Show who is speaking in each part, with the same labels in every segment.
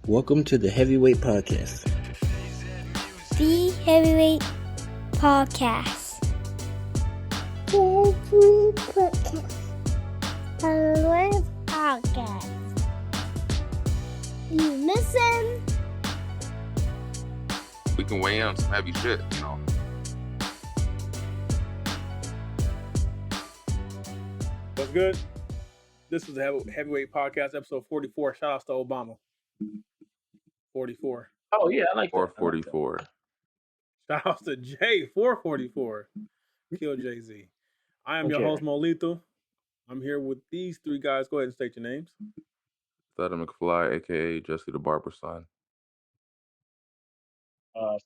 Speaker 1: Welcome to the Heavyweight Podcast.
Speaker 2: The Heavyweight Podcast.
Speaker 3: Heavyweight Podcast. Heavyweight Podcast. You listen.
Speaker 4: We can weigh in on some heavy shit, you know.
Speaker 5: What's good? This is the Heavyweight Podcast, episode 44. Shout out to Obama. 44.
Speaker 6: Oh, yeah, I like that.
Speaker 4: 444.
Speaker 5: Shout out to Jay, 444. Kill Jay-Z. I am your host, Mo Lethal. I'm here with these three guys. Go ahead and state your names.
Speaker 4: Thada McFly, a.k.a. Jesse the Barber Son.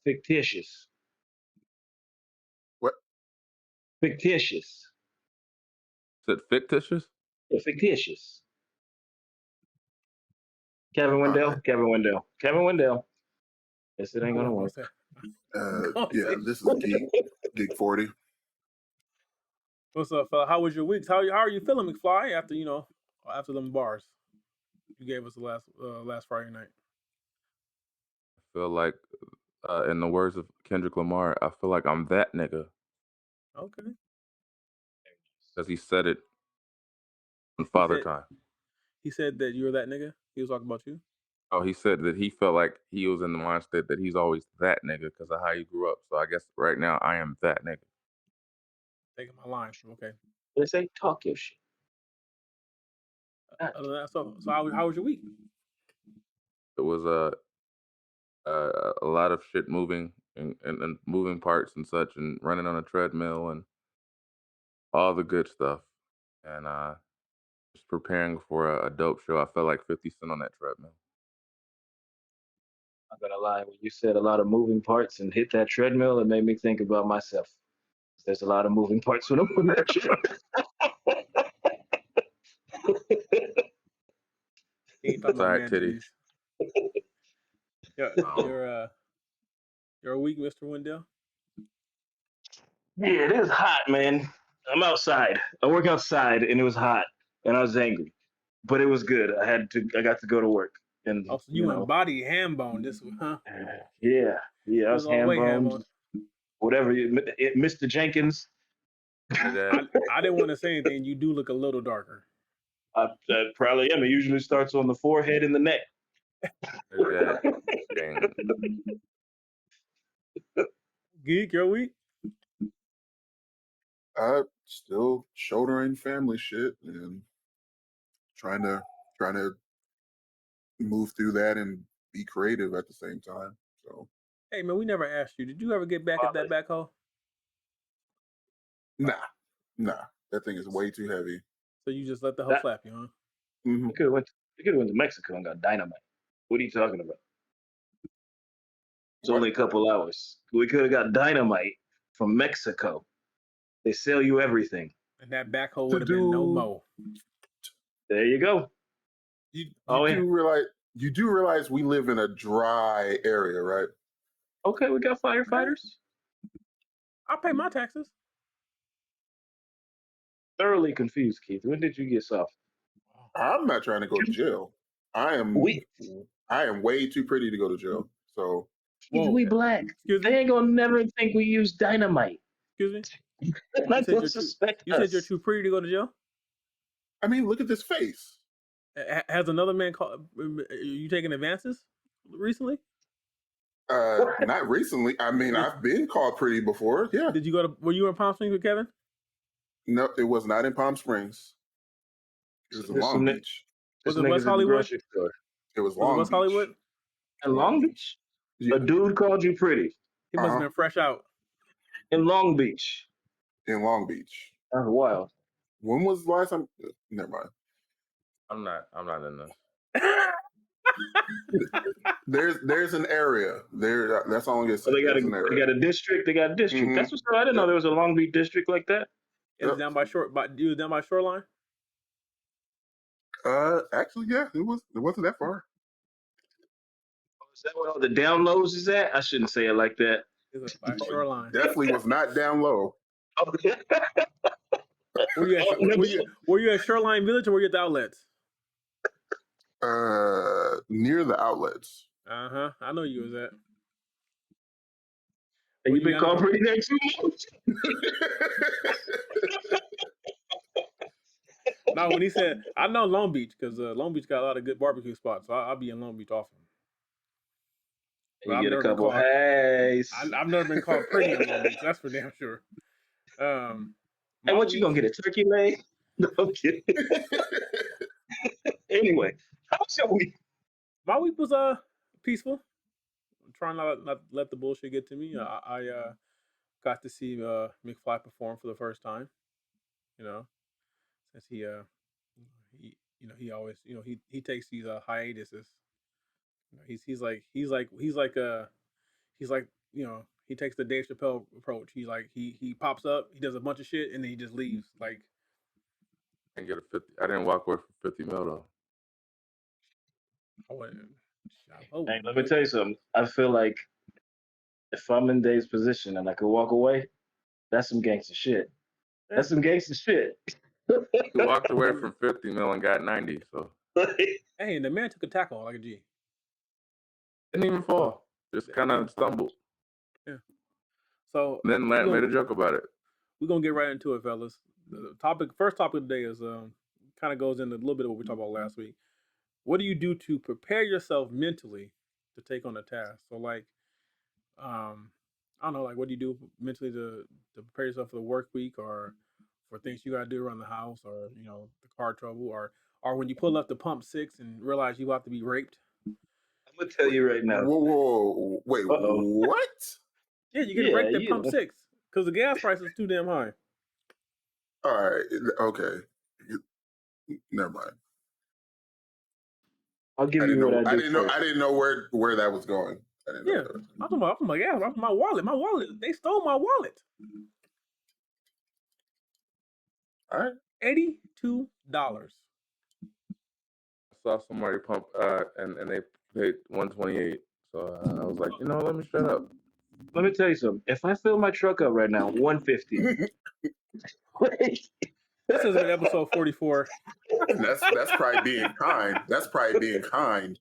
Speaker 6: Fictitious.
Speaker 4: What?
Speaker 6: Fictitious.
Speaker 4: Is it fictitious?
Speaker 6: Yeah, fictitious. Kevin Wendell. Kevin Wendell. Yes, it ain't gonna work.
Speaker 7: This is Geek 40.
Speaker 5: What's up, fella? How was your week? How are you feeling, McFly, after them bars you gave us the last Friday night?
Speaker 4: I feel like, in the words of Kendrick Lamar, I feel like I'm that nigga.
Speaker 5: Okay.
Speaker 4: Because he said it on Father Time.
Speaker 5: He said that you're that nigga? He was talking about you?
Speaker 4: Oh, he said that he felt like he was in the mindset that he's always that nigga because of how he grew up. So I guess right now I am that nigga.
Speaker 5: Taking my line. Okay.
Speaker 6: They say talk your shit.
Speaker 5: So how was your week?
Speaker 4: It was a lot of shit moving and moving parts and such and running on a treadmill and all the good stuff. And just preparing for a dope show. I felt like 50 Cent on that treadmill.
Speaker 6: I'm not gonna lie, when you said a lot of moving parts and hit that treadmill, it made me think about myself. There's a lot of moving parts when I'm on that treadmill.
Speaker 4: Sorry, titties.
Speaker 5: Your week, Mr. Wendell?
Speaker 6: Yeah, it is hot, man. I'm outside. I work outside, and it was hot, and I was angry, but it was good. I got to go to work, and
Speaker 5: so you embody ham bone this week, huh?
Speaker 6: Yeah. I was ham bone. Whatever, Mr. Jenkins.
Speaker 5: I didn't want to say anything. You do look a little darker.
Speaker 6: I probably am. It usually starts on the forehead and the neck.
Speaker 5: Geek, your week?
Speaker 7: Still shouldering family shit and trying to move through that and be creative at the same time. So,
Speaker 5: hey man, we never asked you. Did you ever get back at that backhoe?
Speaker 7: Nah, that thing is way too heavy.
Speaker 5: So you just let the hoe flap you, huh?
Speaker 7: Mm-hmm.
Speaker 6: You could have went to Mexico and got dynamite. What are you talking about? It's only a couple hours. We could have got dynamite from Mexico. They sell you everything.
Speaker 5: And that backhoe would have been no mo.
Speaker 6: There you go.
Speaker 7: You do realize we live in a dry area, right?
Speaker 6: Okay, we got firefighters.
Speaker 5: I pay my taxes.
Speaker 6: Thoroughly confused, Keith. When did you get soft?
Speaker 7: I'm not trying to go to jail. I am way too pretty to go to jail. So
Speaker 6: we black. They ain't gonna never think we use dynamite.
Speaker 5: Excuse me?
Speaker 6: You
Speaker 5: said you're too pretty to go to jail?
Speaker 7: I mean, look at this face.
Speaker 5: Has another man called? Are you taking advances recently?
Speaker 7: Not recently. I mean, I've been called pretty before. Yeah.
Speaker 5: Did you go to? Were you in Palm Springs with Kevin?
Speaker 7: No, it was not in Palm Springs. It was in Long Beach.
Speaker 5: Was it West Hollywood?
Speaker 7: It was Long Beach.
Speaker 5: West Hollywood?
Speaker 6: In Long Beach?
Speaker 7: Yeah.
Speaker 6: A dude called you pretty.
Speaker 5: He must have been fresh out.
Speaker 6: In Long Beach.
Speaker 7: In Long Beach.
Speaker 6: That's wild.
Speaker 7: When was the last time? Never mind.
Speaker 4: I'm not in this.
Speaker 7: There's an area there. That's all I'm gonna say.
Speaker 6: So they got a district. Mm-hmm. That's what's up. I didn't know there was a Long Beach district like that.
Speaker 5: It was down by Shoreline.
Speaker 7: Actually, yeah, it wasn't that far.
Speaker 6: Is that where all the down lows is at? I shouldn't say it like that.
Speaker 5: It was by Shoreline.
Speaker 7: Definitely was not down low.
Speaker 5: Were you at Shoreline Village or were you at the outlets?
Speaker 7: Near the outlets.
Speaker 5: I know you was at.
Speaker 6: And
Speaker 5: Where
Speaker 6: you've
Speaker 5: you
Speaker 6: been
Speaker 5: got it from?
Speaker 6: cooperating there too much.
Speaker 5: No, when he said, I know Long Beach because Long Beach got a lot of good barbecue spots, so I'll be in Long Beach often. But
Speaker 6: You
Speaker 5: I've
Speaker 6: get a
Speaker 5: never been
Speaker 6: couple
Speaker 5: caught.
Speaker 6: hays.
Speaker 5: I've never been caught pretty in Long Beach. That's for damn sure.
Speaker 6: Hey,
Speaker 5: My
Speaker 6: what you
Speaker 5: week,
Speaker 6: gonna get, a turkey leg? No, I'm kidding. Anyway, how's your week?
Speaker 5: my week was peaceful. I'm trying not to let the bullshit get to me. I got to see McFly perform for the first time. You know, since he always he takes these hiatuses. You know, he's like he takes the Dave Chappelle approach. He's like he pops up, he does a bunch of shit, and then he just leaves. Like
Speaker 4: I didn't get a 50. I didn't walk away for 50 mil though.
Speaker 5: I went,
Speaker 6: Hey, let me tell you something. I feel like if I'm in Dave's position and I could walk away, that's some gangster shit. That's some gangster shit.
Speaker 4: He walked away from 50 mil and got 90. So
Speaker 5: Hey, and the man took a tackle like a G.
Speaker 4: didn't even fall. Just kind of stumbled.
Speaker 5: Yeah. So
Speaker 4: And then Matt made a joke about it.
Speaker 5: We're gonna get right into it, fellas. The first topic of the day is kind of goes into a little bit of what we talked about last week. What do you do to prepare yourself mentally to take on a task? So like, I don't know, like what do you do mentally to prepare yourself for the work week or for things you gotta do around the house or the car trouble or when you pull up the pump six and realize you have to be raped?
Speaker 6: I'm gonna tell you right now.
Speaker 7: Whoa, wait, what?
Speaker 5: Yeah, you get raped at pump six because the gas price is too damn high.
Speaker 7: All right, okay, never mind.
Speaker 6: I'll give you what I do first.
Speaker 7: I didn't know where that was going. I didn't know that.
Speaker 5: I'm talking about yeah, my wallet. My wallet. They stole my wallet.
Speaker 7: All right.
Speaker 5: $82.
Speaker 4: I saw somebody pump and they paid 128. So I was like, let me shut up.
Speaker 6: Let me tell you something. If I fill my truck up right now, 150.
Speaker 5: This has been episode 44.
Speaker 7: That's probably being kind. That's probably being kind.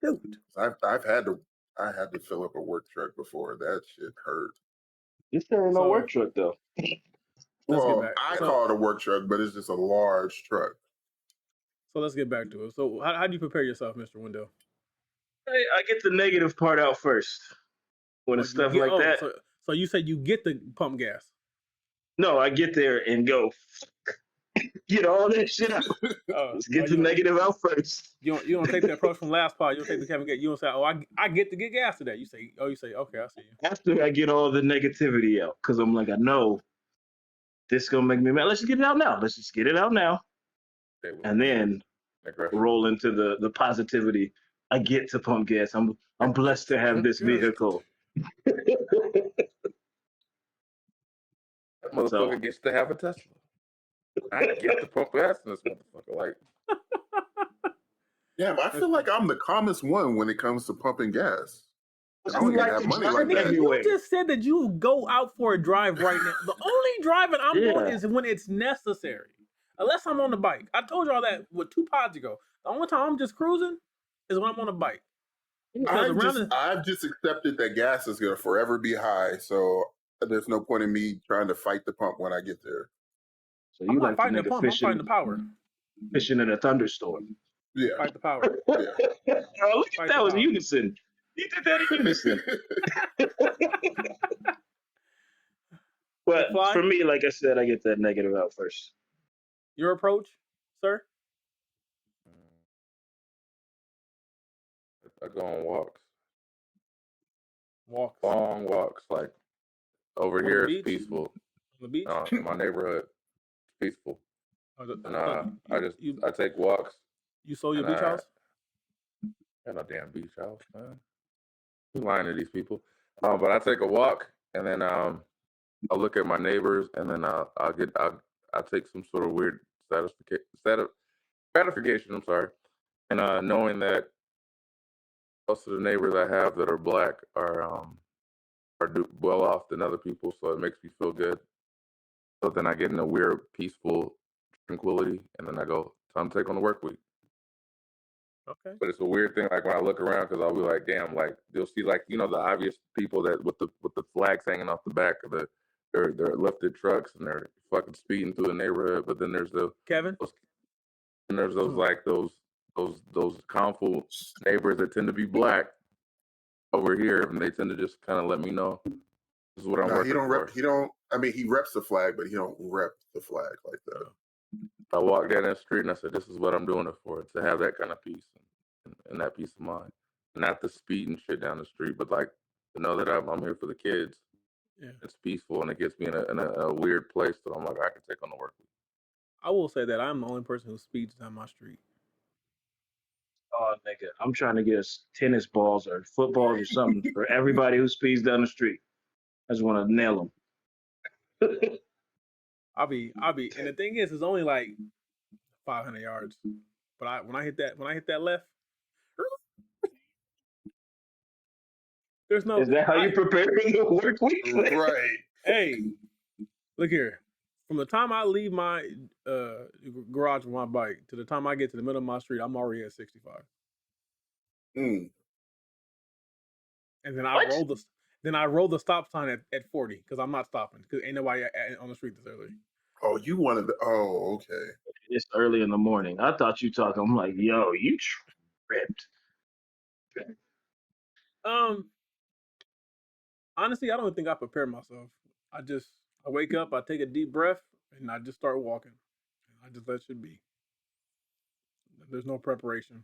Speaker 5: Dude.
Speaker 7: I had to fill up a work truck before. That shit hurt.
Speaker 6: This ain't no work truck though.
Speaker 7: Well, I call it a work truck, but it's just a large truck.
Speaker 5: So let's get back to it. So how do you prepare yourself, Mr. Window?
Speaker 6: I get the negative part out first. When it's stuff like that.
Speaker 5: So you said you get the pump gas.
Speaker 6: No, I get there and go get all that shit out. Let's get the negative out first.
Speaker 5: You don't take the approach from last part. You don't take the Kevin. You don't say, I get to get gas today. You say, okay, I see you.
Speaker 6: After I get all the negativity out, because I'm like, I know this is gonna make me mad. Let's just get it out now. Let's just get it out now. And then roll into the positivity. I get to pump gas. I'm blessed to have this vehicle.
Speaker 4: That motherfucker gets to have a Tesla. I get to pump gas in this motherfucker. Like,
Speaker 7: yeah, but I feel like I'm the calmest one when it comes to pumping gas. I don't even have money like that.
Speaker 5: You just said that you go out for a drive right now. The only driving I'm doing is when it's necessary. Unless I'm on the bike. I told y'all that 2 pods ago. The only time I'm just cruising is when I'm on a bike.
Speaker 7: I've just accepted that gas is going to forever be high, so there's no point in me trying to fight the pump when I get there.
Speaker 6: So you like fighting the pump? I'm
Speaker 5: fighting the power.
Speaker 6: Fishing in a thunderstorm.
Speaker 7: Yeah.
Speaker 5: Fight the power.
Speaker 6: Yeah. Oh, look at that was unison. You did that in unison. But for me, like I said, I get that negative out first.
Speaker 5: Your approach, sir?
Speaker 4: I go on walks.
Speaker 5: Walks.
Speaker 4: Long walks. Like over
Speaker 5: on
Speaker 4: here, it's peaceful.
Speaker 5: On the beach?
Speaker 4: In my neighborhood, it's peaceful. I take walks.
Speaker 5: You sold your beach house?
Speaker 4: Got no damn beach house, man. I'm lying to these people. But I take a walk and then I'll look at my neighbors and then I'll take some sort of weird gratification. I'm sorry, and knowing that most of the neighbors I have that are black are well off than other people, so it makes me feel good. So then I get in a weird, peaceful tranquility, and then I go, time to take on the work week.
Speaker 5: Okay.
Speaker 4: But it's a weird thing, like when I look around, because I'll be like, damn, like you'll see, like the obvious people that with the flags hanging off the back of their lifted trucks, and they're fucking speeding through the neighborhood. But then there's
Speaker 5: Kevin.
Speaker 4: those like those calmful neighbors that tend to be black over here, and they tend to just kind of let me know this is what I'm working for.
Speaker 7: He don't. I mean, he reps the flag, but he don't rep the flag like that.
Speaker 4: I walked down that street and I said, "This is what I'm doing it for. To have that kind of peace and that peace of mind, not the speed and shit down the street, but like to know that I'm here for the kids.
Speaker 5: Yeah.
Speaker 4: It's peaceful and it gets me in a weird place that I'm like I can take on the work.
Speaker 5: I will say that I'm the only person who speeds down my street.
Speaker 6: Oh, nigga, I'm trying to get us tennis balls or footballs or something for everybody who speeds down the street. I just want to nail them.
Speaker 5: I'll be, and the thing is, it's only like 500 yards. But when I hit that left, there's no.
Speaker 6: Is that how you prepare for the work week?
Speaker 7: Right.
Speaker 5: Hey, look here. From the time I leave my garage with my bike to the time I get to the middle of my street, I'm already at 65.
Speaker 7: Mm.
Speaker 5: And then I roll the stop sign at 40 because I'm not stopping because ain't nobody on the street this early.
Speaker 7: Oh, you wanted the? Oh, okay.
Speaker 6: It's early in the morning. I thought you talking. I'm like, yo, you tripped.
Speaker 5: Honestly, I don't think I prepare myself. I wake up, I take a deep breath, and I just start walking. I just let shit be. There's no preparation.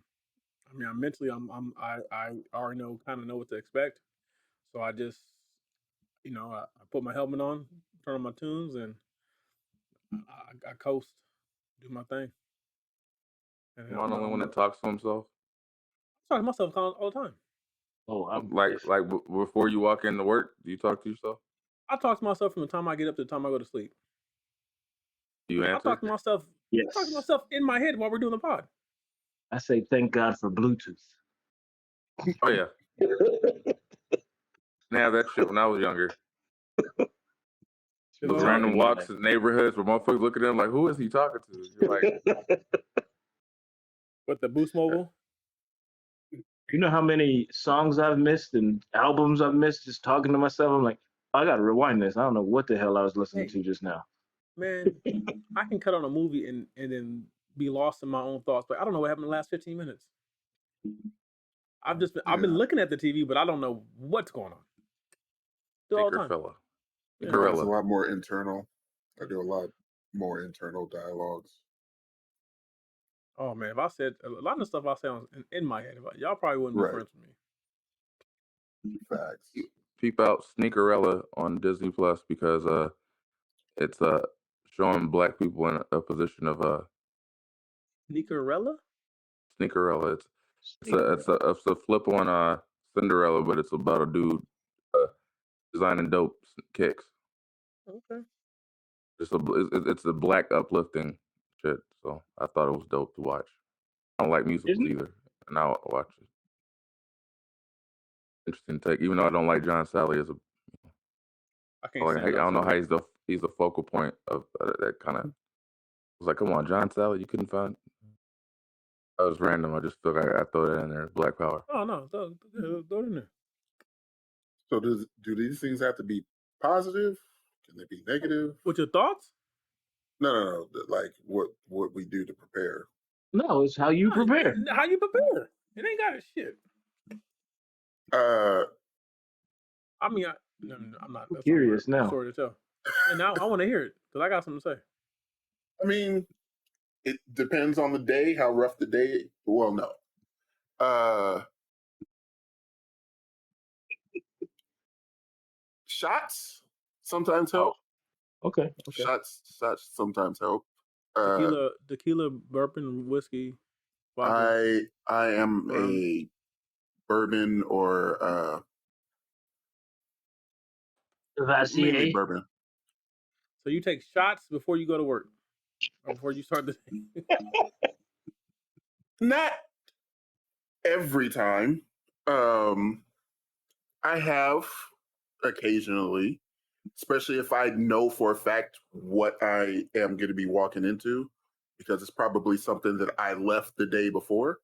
Speaker 5: I mean, I already know what to expect. So I just, I put my helmet on, turn on my tunes, and I coast, do my thing. And
Speaker 4: I'm the only one that talks to himself.
Speaker 5: I talk to myself all the time.
Speaker 6: Oh,
Speaker 4: like before you walk into work, do you talk to yourself?
Speaker 5: I talk to myself from the time I get up to the time I go to sleep.
Speaker 4: Do you answer?
Speaker 5: I talk to myself.
Speaker 6: Yes.
Speaker 5: I talk to myself in my head while we're doing the pod.
Speaker 6: I say thank God for Bluetooth.
Speaker 4: Oh yeah. Now that shit when I was younger. Those random walks in neighborhoods where motherfuckers look at them like, who is he talking to? You're like,
Speaker 5: with the Boost Mobile.
Speaker 6: You know how many songs I've missed and albums I've missed just talking to myself? I'm like, I gotta rewind this. I don't know what the hell I was listening to just now.
Speaker 5: Man, I can cut on a movie and then be lost in my own thoughts, but I don't know what happened in the last 15 minutes. I've been looking at the TV, but I don't know what's going on. Do all the time.
Speaker 4: Fella.
Speaker 7: It's a lot more internal. I do a lot more internal dialogues.
Speaker 5: Oh man, if I said a lot of the stuff I say in my head, y'all probably wouldn't be friends with me.
Speaker 7: Facts.
Speaker 4: Peep out Sneakerella on Disney Plus because it's showing black people in a position of
Speaker 5: Sneakerella.
Speaker 4: Sneakerella. It's a flip on Cinderella, but it's about a dude designing dope kicks.
Speaker 5: Okay.
Speaker 4: It's a black uplifting shit. So I thought it was dope to watch. I don't like musicals either, and I'll watch it. Interesting take, even though I don't like John Sally as a. I don't know how he's the focal point of that kind of. I was like, come on, John Sally, you couldn't find. That was random. I just feel like I throw that in there. Black Power.
Speaker 5: Oh no, throw it in there.
Speaker 7: So do these things have to be positive? Can they be negative?
Speaker 5: What's your thoughts?
Speaker 7: No. Like what we do to prepare.
Speaker 6: No, it's how you prepare.
Speaker 5: How you prepare? It ain't got a shit. I mean, I'm not.
Speaker 6: I'm curious now.
Speaker 5: Story to tell. And now I want to hear it because I got something to say.
Speaker 7: I mean, it depends on the day, how rough the day. Well, no. Shots sometimes help.
Speaker 6: Oh, okay.
Speaker 7: Shots sometimes help.
Speaker 5: Tequila, bourbon, whiskey.
Speaker 7: Vodka, I am a bourbon or mainly bourbon.
Speaker 5: So you take shots before you go to work, or before you start the day?
Speaker 7: Not every time. I have occasionally, especially if I know for a fact what I am going to be walking into, because it's probably something that I left the day before.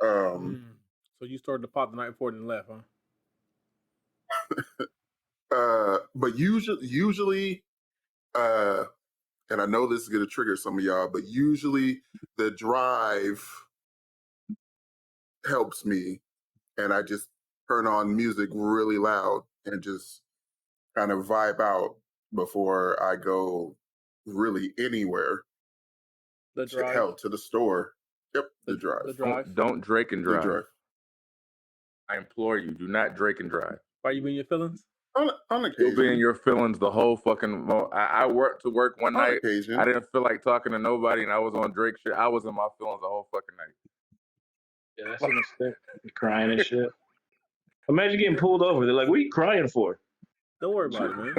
Speaker 5: So you started the pot the night before and left, huh?
Speaker 7: But usually, and I know this is gonna trigger some of y'all, but usually the drive helps me, and I just turn on music really loud and just kind of vibe out before I go really anywhere.
Speaker 5: The drive.
Speaker 7: Hell, to the store. Yep, the drive.
Speaker 5: The drive.
Speaker 4: Don't Drake and drive.
Speaker 7: The drive.
Speaker 4: I implore you, do not Drake and drive.
Speaker 5: Why you being your feelings?
Speaker 7: On occasion.
Speaker 4: You'll be in your feelings the whole fucking. I worked to work one night.
Speaker 7: Occasion.
Speaker 4: I didn't feel like talking to nobody, and I was on Drake shit. I was in my feelings the whole fucking night.
Speaker 6: Yeah, that's an extent. Crying and shit. Imagine getting pulled over. They're like, "What are you crying for?"
Speaker 5: Don't worry about it, man.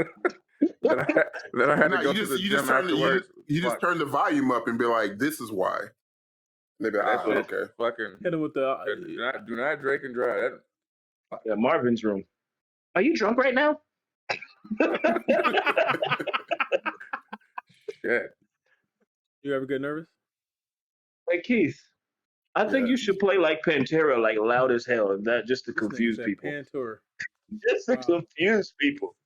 Speaker 4: then I had to go to the gym afterwards.
Speaker 7: You just turn the volume up and be like, "This is why." Maybe okay.
Speaker 4: Fucking
Speaker 5: hit him with the.
Speaker 4: Do not Drake and drive.
Speaker 6: Yeah, Marvin's room. Are you drunk right now?
Speaker 4: Shit.
Speaker 5: You ever get nervous?
Speaker 6: Hey Keith, I think you should play like Pantera, like loud as hell, and that just to confuse people.
Speaker 5: Pantera.
Speaker 6: Just to confuse people.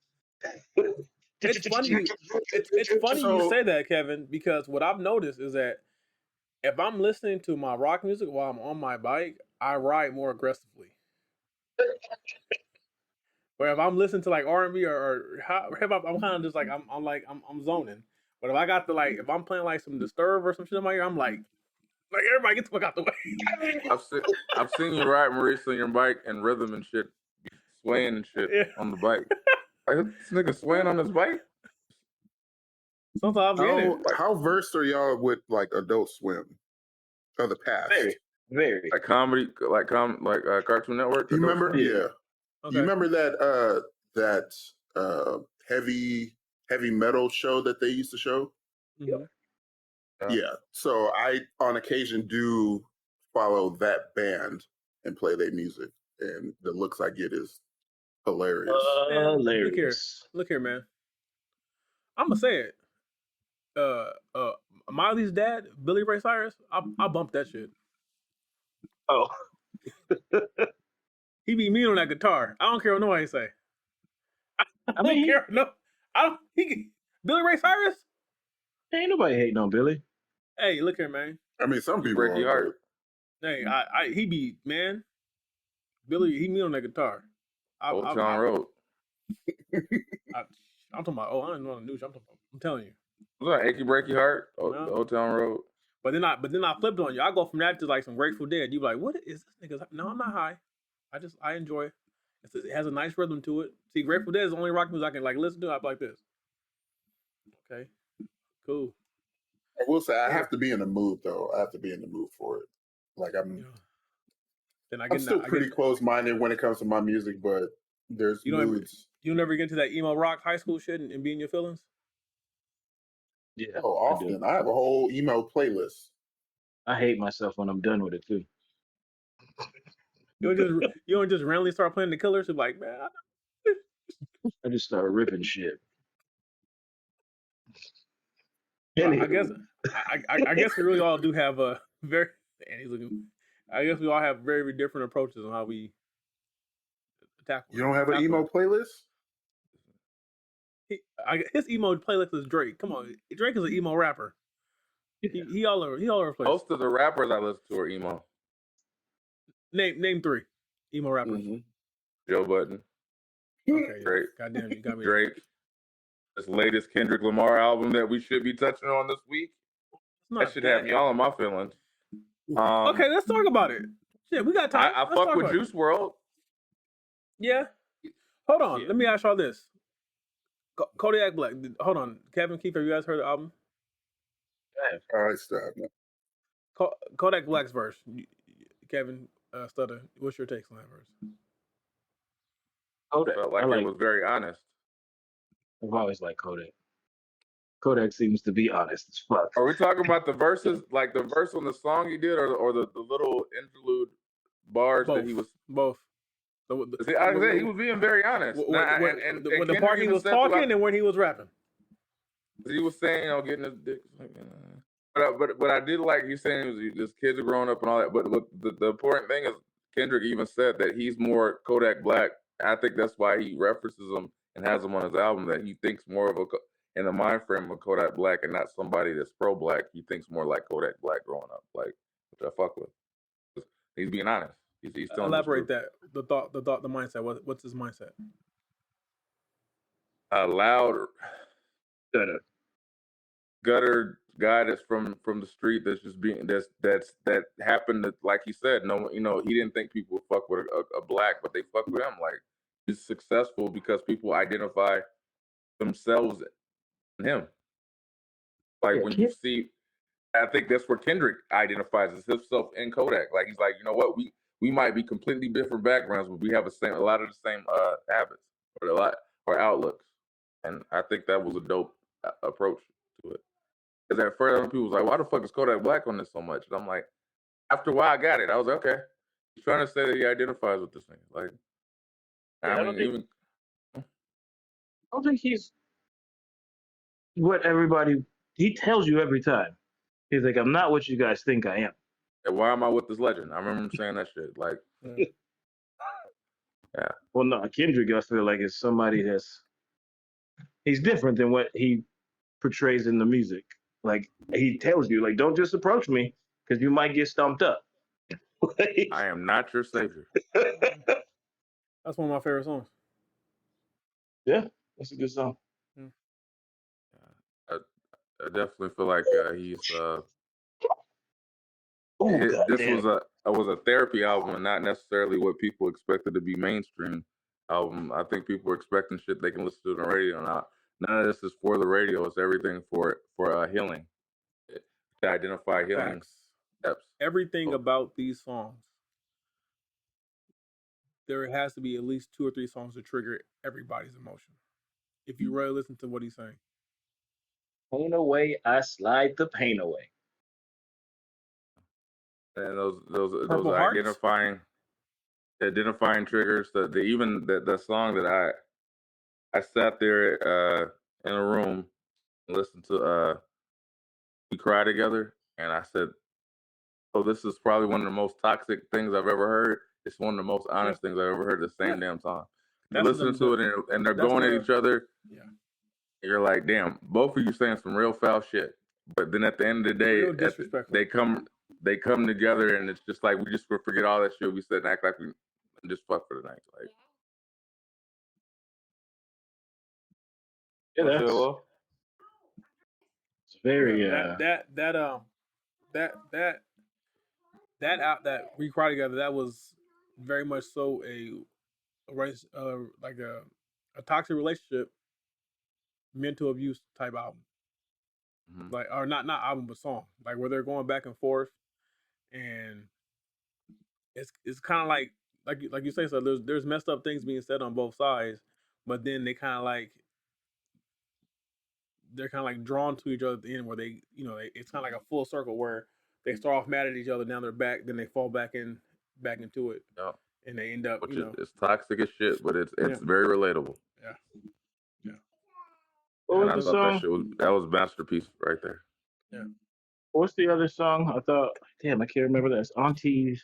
Speaker 5: It's funny. It's funny you say that, Kevin, because what I've noticed is that if I'm listening to my rock music while I'm on my bike, I ride more aggressively. Where if I'm listening to like R&B or hip hop, I'm kind of just like I'm zoning. But if I got if I'm playing like some Disturb or some shit in my ear, I'm like everybody get the fuck out the way.
Speaker 4: I've seen you ride Marisa on your bike and rhythm and shit, swaying and shit on the bike. Like, this nigga swaying on his bike.
Speaker 5: Sometimes
Speaker 7: how versed are y'all with like Adult Swim of the past?
Speaker 6: Very.
Speaker 4: Like comedy, like Cartoon Network.
Speaker 7: Do you remember? Yeah.
Speaker 5: Okay.
Speaker 7: Do you remember that heavy metal show that they used to show?
Speaker 5: Mm-hmm.
Speaker 7: Yeah. So I, on occasion, do follow that band and play their music, and the looks I get is hilarious.
Speaker 6: Hilarious.
Speaker 5: Look here, man. I'm gonna say it. Miley's dad, Billy Ray Cyrus, I bumped that shit.
Speaker 6: Oh.
Speaker 5: He be mean on that guitar. I don't care what nobody say. I don't care. No, I don't. Billy Ray Cyrus.
Speaker 6: Ain't nobody hating on Billy.
Speaker 5: Hey, look here, man.
Speaker 7: I mean, some people
Speaker 4: break your heart.
Speaker 5: Hey, he be man. Billy, he mean on that guitar.
Speaker 4: Old Town Road.
Speaker 5: I'm talking about. I don't know the news. I'm telling you.
Speaker 4: Was that Achy Breaky Heart? Old Town Road.
Speaker 5: But then I flipped on you. I go from that to like some Grateful Dead. You be like, what is this nigga? No, I'm not high. I enjoy it. It has a nice rhythm to it. See, Grateful Dead is the only rock music I can like listen to. I like this. Okay, cool.
Speaker 7: I will say I have to be in the mood though. I have to be in the mood for it. Like I'm still pretty close-minded when it comes to my music, but there's moods.
Speaker 5: You never get into that emo rock high school shit and be in your feelings?
Speaker 6: Yeah.
Speaker 7: Oh, often. I have a whole emo playlist.
Speaker 6: I hate myself when I'm done with it too.
Speaker 5: You don't just randomly start playing the Killers. You're like, man.
Speaker 6: I just start ripping shit.
Speaker 5: I guess we really all do have a very. And he's looking. I guess we all have very different approaches on how we tackle.
Speaker 7: You don't have an emo playlist?
Speaker 5: His emo playlist is Drake. Come on, Drake is an emo rapper. He all over the place.
Speaker 4: Most of the rappers I listen to are emo.
Speaker 5: Name 3 emo rappers.
Speaker 7: Mm-hmm.
Speaker 4: Joe Budden.
Speaker 5: Okay,
Speaker 4: Drake.
Speaker 5: Goddamn, you got me.
Speaker 4: Drake. This latest Kendrick Lamar album that we should be touching on this week. That should have me all in my feelings.
Speaker 5: Okay, let's talk about it. Shit, we got time.
Speaker 4: I fuck with Juice WRLD.
Speaker 5: Yeah. Hold on. Let me ask y'all this. Kodiak Black. Hold on. Kevin, Keith, have you guys heard the album?
Speaker 7: All right, stop.
Speaker 5: Kodak Black's verse. Kevin, Stutter, what's your takes on that verse?
Speaker 6: Kodak.
Speaker 4: Felt like it was very honest.
Speaker 6: I've always liked Kodak. Kodak seems to be honest as fuck.
Speaker 4: Are we talking about the verses, like the verse on the song he did, or the little interlude bars that he was?
Speaker 5: Both.
Speaker 4: He was being very honest.
Speaker 5: When the part he was talking and when he was rapping.
Speaker 4: He was saying, getting his dick. But I did like you saying just kids are growing up and all that. But the important thing is Kendrick even said that he's more Kodak Black. I think that's why he references him and has him on his album. That he thinks more of in the mind frame of Kodak Black and not somebody that's pro Black. He thinks more like Kodak Black growing up, like which I fuck with. He's being honest. He's telling
Speaker 5: elaborate that the mindset. What's his mindset?
Speaker 4: Loud gutter guy that's from the street that's just being that happened to, like he said, no, he didn't think people would fuck with a Black, but they fuck with him. Like he's successful because people identify themselves in him. Like when you see, I think that's where Kendrick identifies as himself in Kodak. Like he's like, you know what, we might be completely different backgrounds, but we have a lot of the same habits or outlooks, and I think that was a dope approach to it. Because at first, people was like, why the fuck is Kodak Black on this so much? And I'm like, after a while, I got it. I was like, okay. He's trying to say that he identifies with this thing. Like,
Speaker 6: yeah, I don't think he's what everybody, he tells you every time. He's like, I'm not what you guys think I am.
Speaker 4: Yeah, why am I with this legend? I remember him saying that shit. Like, yeah.
Speaker 6: Well, no, Kendrick, I feel like is somebody he's different than what he portrays in the music. Like he tells you, like, don't just approach me because you might get stumped up.
Speaker 4: I am not your savior.
Speaker 5: That's one of my favorite songs.
Speaker 6: Yeah, that's a good song.
Speaker 4: I definitely feel like he's.
Speaker 6: This
Speaker 4: was a therapy album and not necessarily what people expected to be mainstream album. I think people were expecting shit they can listen to on the radio. None of this is for the radio. It's everything for healing. To identify healing steps.
Speaker 5: Everything about these songs, there has to be at least 2 or 3 songs to trigger everybody's emotion. If you really listen to what he's saying.
Speaker 6: Pain away, I slide the pain away.
Speaker 4: And those identifying triggers. The song that I sat there in a room and listened to We Cry Together, and I said, oh, this is probably one of the most toxic things I've ever heard. It's one of the most honest things I've ever heard. The same damn song. You're listening to it and they're going at each other. Yeah. You're like, damn, both of you saying some real foul shit. But then at the end of the day, they come together and it's just like we just forget all that shit we said and act like we just fuck for the night. Like,
Speaker 6: yeah, that's it's very
Speaker 5: that We Cry Together, that was very much so like a toxic relationship, mental abuse type album. Mm-hmm. Like, or not album, but song. Like where they're going back and forth, and it's kind of like you say, so there's messed up things being said on both sides, but then they're kind of like drawn to each other at the end, where it's kind of like a full circle where they start off mad at each other down their back, then they fall back into it, and they end up,
Speaker 4: it's toxic as shit, but it's very relatable.
Speaker 5: Yeah.
Speaker 6: What
Speaker 4: and
Speaker 6: was
Speaker 4: I thought that was masterpiece right there.
Speaker 5: Yeah.
Speaker 6: What's the other song? I thought, damn, I can't remember that. It's Auntie's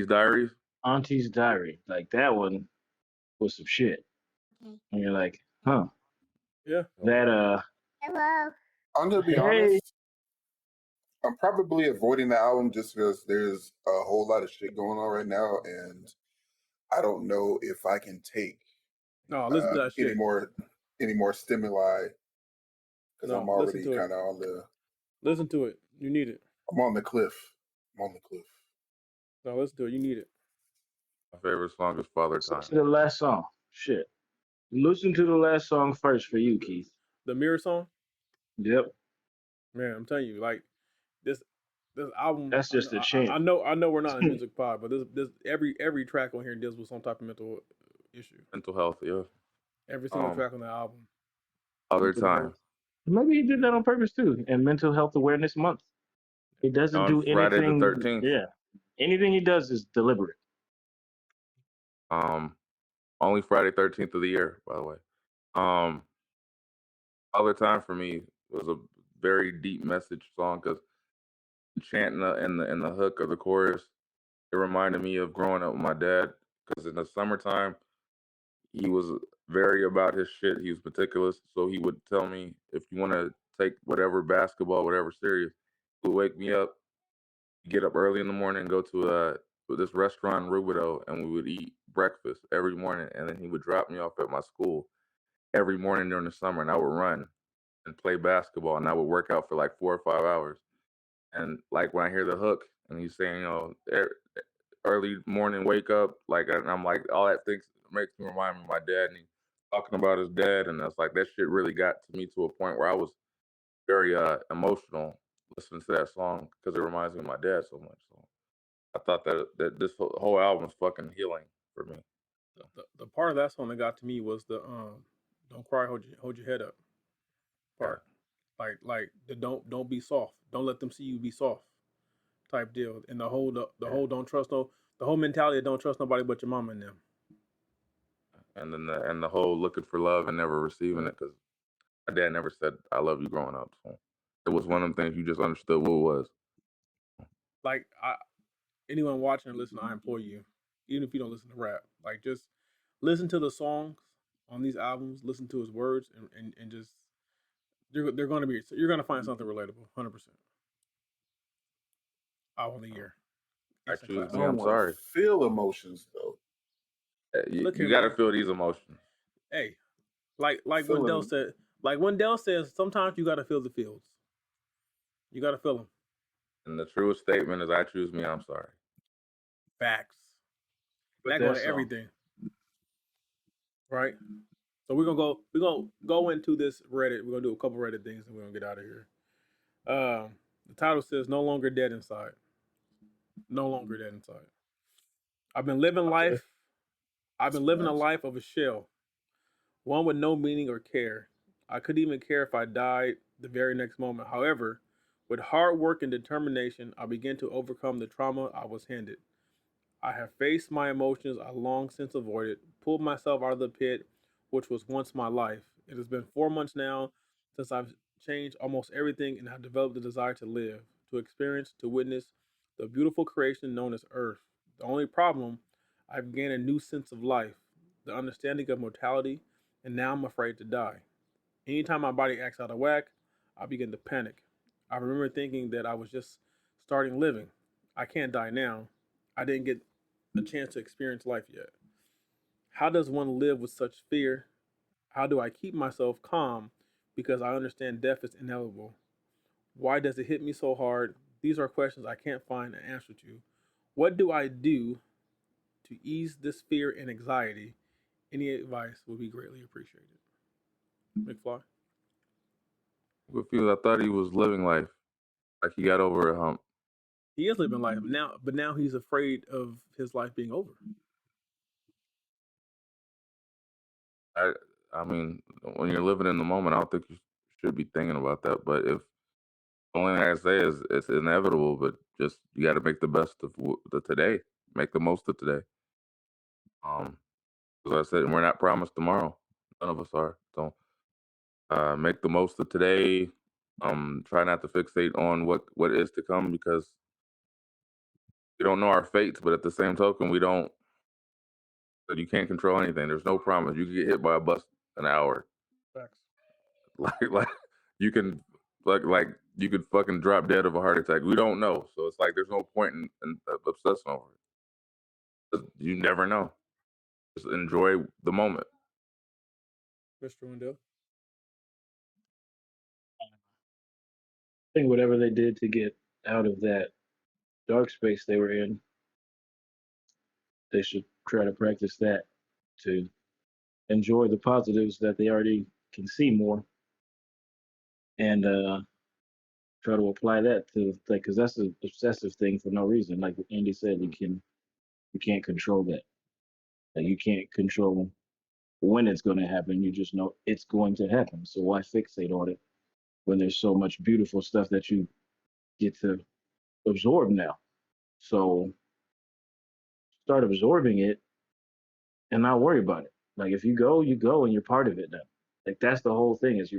Speaker 4: Diaries.
Speaker 6: Auntie's Diary. Like that one was some shit. And you're like, huh.
Speaker 5: Yeah.
Speaker 6: That
Speaker 3: Hello.
Speaker 7: I'm gonna be honest. I'm probably avoiding the album just because there's a whole lot of shit going on right now, and I don't know if I can take
Speaker 5: listen to that shit.
Speaker 7: any more stimuli because I'm already kind of on the.
Speaker 5: Listen to it. You need it.
Speaker 7: I'm on the cliff.
Speaker 5: No, listen to it. You need it.
Speaker 4: My favorite song is Father Time.
Speaker 6: Listen to the last song. Shit. Listen to the last song first for you, Keith.
Speaker 5: The Mirror song?
Speaker 6: Yep.
Speaker 5: Man, I'm telling you, like this album.
Speaker 6: That's just a chant.
Speaker 5: I know we're not a music pod, but this every track on here deals with some type of mental issue.
Speaker 4: Mental health, yeah.
Speaker 5: Every single track on the album.
Speaker 4: Father Time.
Speaker 6: Maybe he did that on purpose too. And Mental Health Awareness Month. He doesn't do anything.
Speaker 4: Friday the 13th.
Speaker 6: Yeah. Anything he does is deliberate.
Speaker 4: Only Friday 13th of the year, by the way. Father Time for me was a very deep message song because chanting in the hook of the chorus, it reminded me of growing up with my dad. Because in the summertime, he was very about his shit. He was meticulous, so he would tell me if you want to take whatever basketball, whatever serious, he would wake me up, get up early in the morning, and go to this restaurant in Rubidoux, and we would eat breakfast every morning, and then he would drop me off at my school every morning during the summer, and I would run and play basketball, and I would work out for like 4 or 5 hours. And like when I hear the hook, and he's saying, early morning wake up, like, and I'm like, all that things makes me remind me of my dad, and he's talking about his dad, and that's like that shit really got to me to a point where I was very emotional listening to that song because it reminds me of my dad so much. So I thought that this whole album is fucking healing for me.
Speaker 5: The part of that song that got to me was the "Don't cry, hold your head up" part. Yeah. Like the don't be soft. Don't let them see you be soft type deal. And the whole don't trust the whole mentality of don't trust nobody but your mama and them.
Speaker 4: And then the whole looking for love and never receiving it because my dad never said I love you growing up. So it was one of them things you just understood what it was.
Speaker 5: Like anyone watching or listening, I implore you, even if you don't listen to rap, like just listen to the songs on these albums, listen to his words, and just you're going to find something relatable, 100%. Album of the year.
Speaker 4: Excuse
Speaker 7: I
Speaker 4: me, I'm sorry.
Speaker 7: Feel emotions though.
Speaker 4: You got to feel these emotions.
Speaker 5: Hey, like Wendell said, sometimes you got to feel the feels. You got to feel them.
Speaker 4: And the truest statement is, I choose me. I'm sorry.
Speaker 5: Facts. That go to everything. Right. So we're gonna go into this Reddit. We're gonna do a couple Reddit things, and we're gonna get out of here. The title says "No Longer Dead Inside." No longer dead inside. I've been living life. I've been living a life of a shell, one with no meaning or care. I couldn't even care if I died the very next moment. However, with hard work and determination, I began to overcome the trauma I was handed. I have faced my emotions I long since avoided, pulled myself out of the pit, which was once my life. It has been 4 months now since I've changed almost everything and have developed the desire to live, to experience, to witness the beautiful creation known as Earth. The only problem, I've gained a new sense of life, the understanding of mortality, and now I'm afraid to die. Anytime my body acts out of whack, I begin to panic. I remember thinking that I was just starting living. I can't die now. I didn't get a chance to experience life yet. How does one live with such fear? How do I keep myself calm because I understand death is inevitable? Why does it hit me so hard? These are questions I can't find an answer to. What do I do to ease this fear and anxiety? Any advice would be greatly appreciated. McFly?
Speaker 4: I thought he was living life. Like he got over a hump.
Speaker 5: He is living life now, but now he's afraid of his life being over.
Speaker 4: I mean, when you're living in the moment, I don't think you should be thinking about that. But if the only thing I say is it's inevitable, but just you got to make the best of the today. Make the most of today. As I said, we're not promised tomorrow. None of us are. So make the most of today. Try not to fixate on what is to come because we don't know our fates. But at the same token, we don't. You can't control anything. There's no promise. You can get hit by a bus an hour.
Speaker 5: Facts.
Speaker 4: Like you can like you could fucking drop dead of a heart attack. We don't know, so it's like there's no point in obsessing over it. You never know. Just enjoy the moment.
Speaker 5: Mr. Wendell?
Speaker 6: I think whatever they did to get out of that dark space they were in, they should try to practice that to enjoy the positives that they already can see more, and try to apply that to like because that's an obsessive thing for no reason. Like Andy said, you can't control that. Like you can't control when it's going to happen. You just know it's going to happen. So why fixate on it when there's so much beautiful stuff that you get to absorb now? So start absorbing it and not worry about it. Like if you go, you go, and you're part of it now. Like that's the whole thing is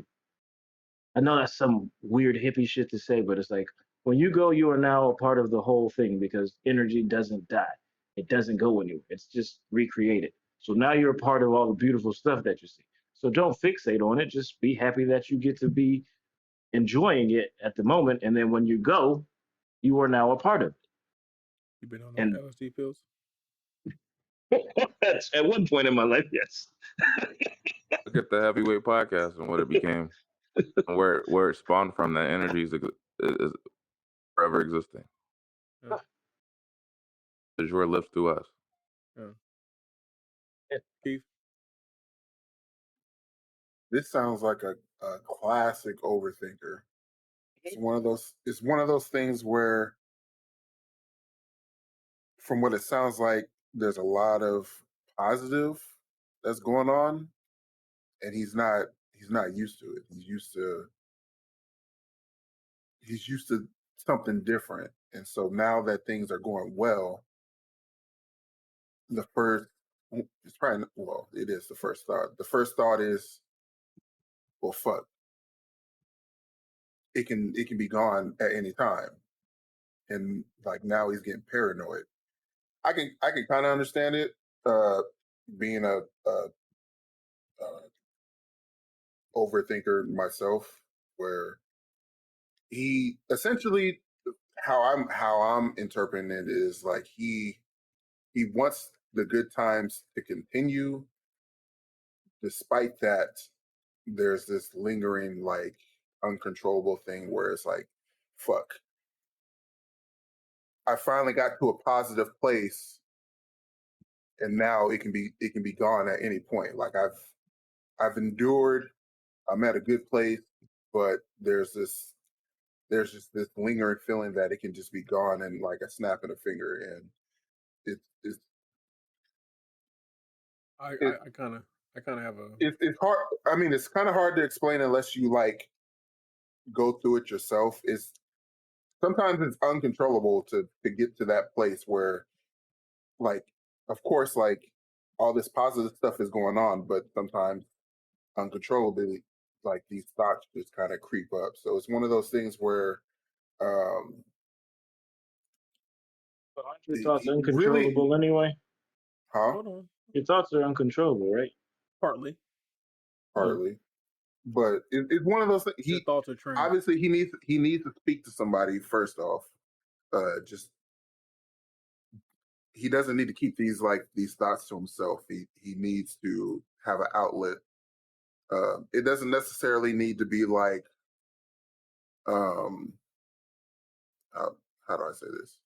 Speaker 6: I know that's some weird hippie shit to say, but it's like when you go, you are now a part of the whole thing because energy doesn't die. It doesn't go anywhere. It's just recreated. So now you're a part of all the beautiful stuff that you see. So don't fixate on it. Just be happy that you get to be enjoying it at the moment. And then when you go, you are now a part of it.
Speaker 5: You been on
Speaker 6: And
Speaker 5: LSD pills?
Speaker 6: at one point in my life, yes.
Speaker 4: Look at the Heavyweight Podcast and what it became, and where it spawned from. That energy is forever existing.
Speaker 5: Yeah.
Speaker 4: It's your lift to us.
Speaker 5: Yeah. Keith?
Speaker 7: This sounds like a classic overthinker. It's one of those things where, from what it sounds like, there's a lot of positive that's going on, and he's not used to it. He's used to something different. And so now that things are going well, the first it's probably well, it is the first thought. The first thought is, well, fuck. It can be gone at any time. And like now he's getting paranoid. I can kind of understand it, being a overthinker myself, where he essentially, how I'm interpreting it is like he wants the good times to continue. Despite that, there's this lingering, like, uncontrollable thing where it's like, fuck. I finally got to a positive place, and now it can be gone at any point. Like I've endured. I'm at a good place, but there's just this lingering feeling that it can just be gone and like a snap of a finger, and it's
Speaker 5: I kind of have a.
Speaker 7: it's hard. I mean, it's kind of hard to explain unless you like go through it yourself. It's sometimes it's uncontrollable to get to that place where, like, of course, like all this positive stuff is going on, but sometimes uncontrollably, like these thoughts just kind of creep up. So it's one of those things where, um,
Speaker 6: But aren't your thoughts
Speaker 7: really,
Speaker 6: uncontrollable anyway?
Speaker 7: huh?
Speaker 5: Hold on.
Speaker 6: Your thoughts are uncontrollable, right?
Speaker 5: Partly.
Speaker 7: Partly, but it's one of those things.
Speaker 5: Your thoughts are trained.
Speaker 7: Obviously he needs to speak to somebody first off. Just he doesn't need to keep these thoughts to himself. He needs to have an outlet. It doesn't necessarily need to be like, um, how do I say this?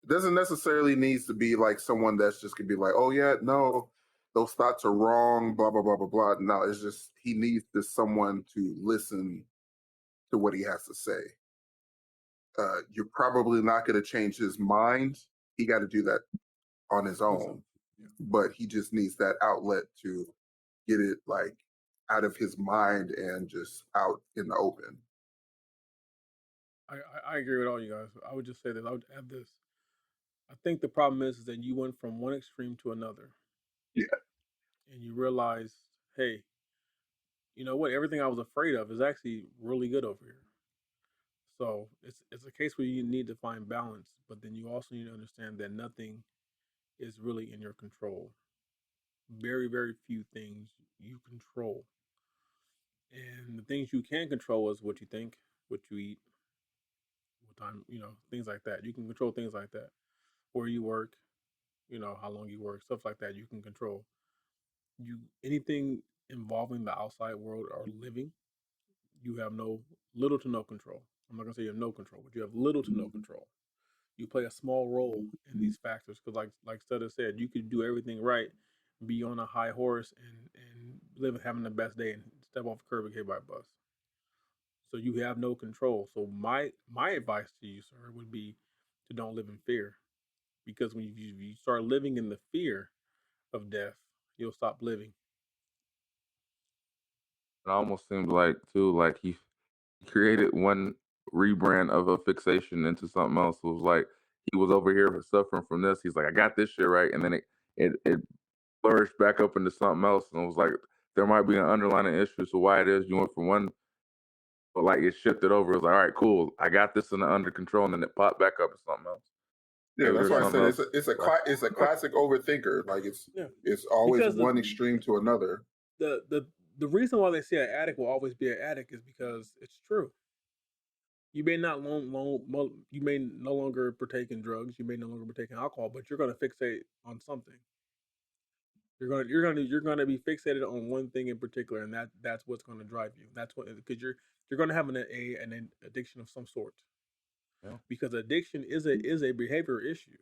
Speaker 7: It doesn't necessarily needs to be like someone that's just gonna be like, oh yeah, no, those thoughts are wrong, blah blah blah blah blah. No, it's just he needs someone to listen to what he has to say. You're probably not going to change his mind. He got to do that on his own, but he just needs that outlet to get it like out of his mind and just out in the open.
Speaker 5: I agree with all you guys. I would just say this. I would add this. I think the problem is that you went from one extreme to another.
Speaker 7: Yeah.
Speaker 5: And you realize, hey, you know what? Everything I was afraid of is actually really good over here. So it's a case where you need to find balance, but then you also need to understand that nothing is really in your control. Very, very few things you control. And the things you can control is what you think, what you eat, what time, things like that. You can control things like that. Where you work, how long you work, stuff like that you can control. Anything involving the outside world or living, you have little to no control. I'm not gonna say you have no control, but you have little to no control. You play a small role in these factors because, like Stutter said, you could do everything right, be on a high horse, and live having the best day, and step off the curb and get hit by a bus. So you have no control. So my advice to you, sir, would be to don't live in fear, because when you start living in the fear of death, you'll stop living.
Speaker 4: It almost seemed like too, like he created one rebrand of a fixation into something else. It was like he was over here suffering from this. He's like, I got this shit right, and then it flourished back up into something else, and it was like there might be an underlying issue. So why it is you went from one but like it shifted over. It was like, all right, cool, I got this under control, and then it popped back up as something else.
Speaker 7: Yeah,
Speaker 4: Maybe
Speaker 7: that's
Speaker 4: there's
Speaker 7: why I
Speaker 4: something
Speaker 7: said
Speaker 4: else.
Speaker 7: it's a classic overthinker. Like
Speaker 5: Yeah,
Speaker 7: it's always
Speaker 5: because
Speaker 7: one extreme to another.
Speaker 5: the reason why they say an addict will always be an addict is because it's true. You may not you may no longer partake in drugs, you may no longer partake in alcohol, but you're going to fixate on something. You're gonna be fixated on one thing in particular, and that's what's going to drive you. That's what, because you're going to have an addiction of some sort.
Speaker 4: Yeah.
Speaker 5: Because addiction is a behavior issue.